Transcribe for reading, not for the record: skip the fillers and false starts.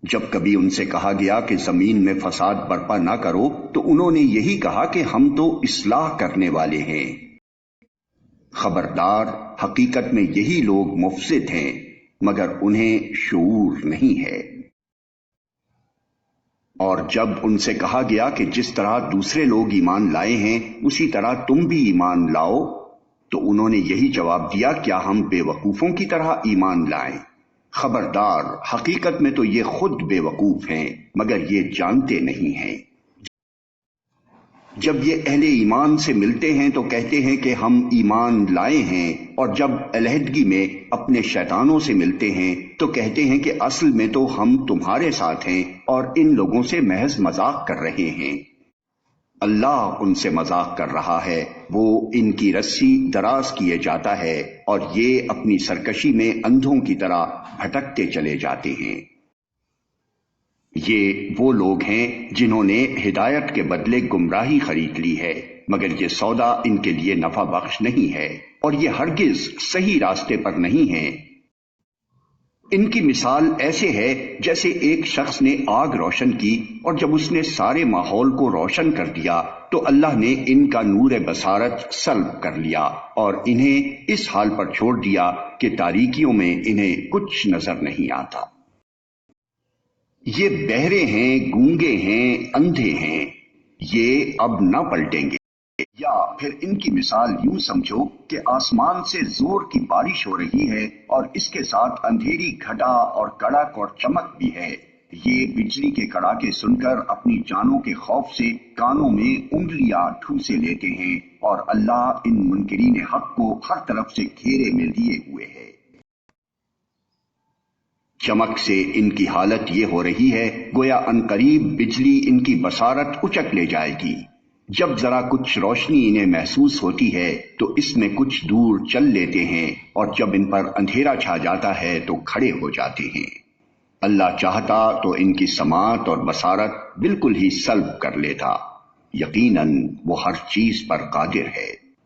جب کبھی ان سے کہا گیا کہ زمین میں فساد برپا نہ کرو تو انہوں نے یہی کہا کہ ہم تو اصلاح کرنے والے ہیں۔ خبردار، حقیقت میں یہی لوگ مفسد ہیں مگر انہیں شعور نہیں ہے۔ اور جب ان سے کہا گیا کہ جس طرح دوسرے لوگ ایمان لائے ہیں اسی طرح تم بھی ایمان لاؤ تو انہوں نے یہی جواب دیا، کیا ہم بے وقوفوں کی طرح ایمان لائیں؟ خبردار، حقیقت میں تو یہ خود بے وقوف ہیں مگر یہ جانتے نہیں ہیں۔ جب یہ اہل ایمان سے ملتے ہیں تو کہتے ہیں کہ ہم ایمان لائے ہیں، اور جب علیحدگی میں اپنے شیطانوں سے ملتے ہیں تو کہتے ہیں کہ اصل میں تو ہم تمہارے ساتھ ہیں اور ان لوگوں سے محض مذاق کر رہے ہیں۔ اللہ ان سے مذاق کر رہا ہے، وہ ان کی رسی دراز کیے جاتا ہے اور یہ اپنی سرکشی میں اندھوں کی طرح بھٹکتے چلے جاتے ہیں۔ یہ وہ لوگ ہیں جنہوں نے ہدایت کے بدلے گمراہی خرید لی ہے، مگر یہ سودا ان کے لیے نفع بخش نہیں ہے اور یہ ہرگز صحیح راستے پر نہیں ہیں۔ ان کی مثال ایسے ہے جیسے ایک شخص نے آگ روشن کی اور جب اس نے سارے ماحول کو روشن کر دیا تو اللہ نے ان کا نور بصارت سلب کر لیا اور انہیں اس حال پر چھوڑ دیا کہ تاریکیوں میں انہیں کچھ نظر نہیں آتا۔ یہ بہرے ہیں، گونگے ہیں، اندھے ہیں، یہ اب نہ پلٹیں گے۔ یا پھر ان کی مثال یوں سمجھو کہ آسمان سے زور کی بارش ہو رہی ہے اور اس کے ساتھ اندھیری گھٹا اور کڑک اور چمک بھی ہے۔ یہ بجلی کے کڑاکے سن کر اپنی جانوں کے خوف سے کانوں میں انگلیاں ٹھوسے لیتے ہیں، اور اللہ ان منکرین حق کو ہر طرف سے گھیرے میں لیے ہوئے ہے۔ چمک سے ان کی حالت یہ ہو رہی ہے گویا عنقریب بجلی ان کی بصارت اچک لے جائے گی۔ جب ذرا کچھ روشنی انہیں محسوس ہوتی ہے تو اس میں کچھ دور چل لیتے ہیں، اور جب ان پر اندھیرا چھا جاتا ہے تو کھڑے ہو جاتے ہیں۔ اللہ چاہتا تو ان کی سماعت اور بصارت بالکل ہی سلب کر لیتا، یقیناً وہ ہر چیز پر قادر ہے۔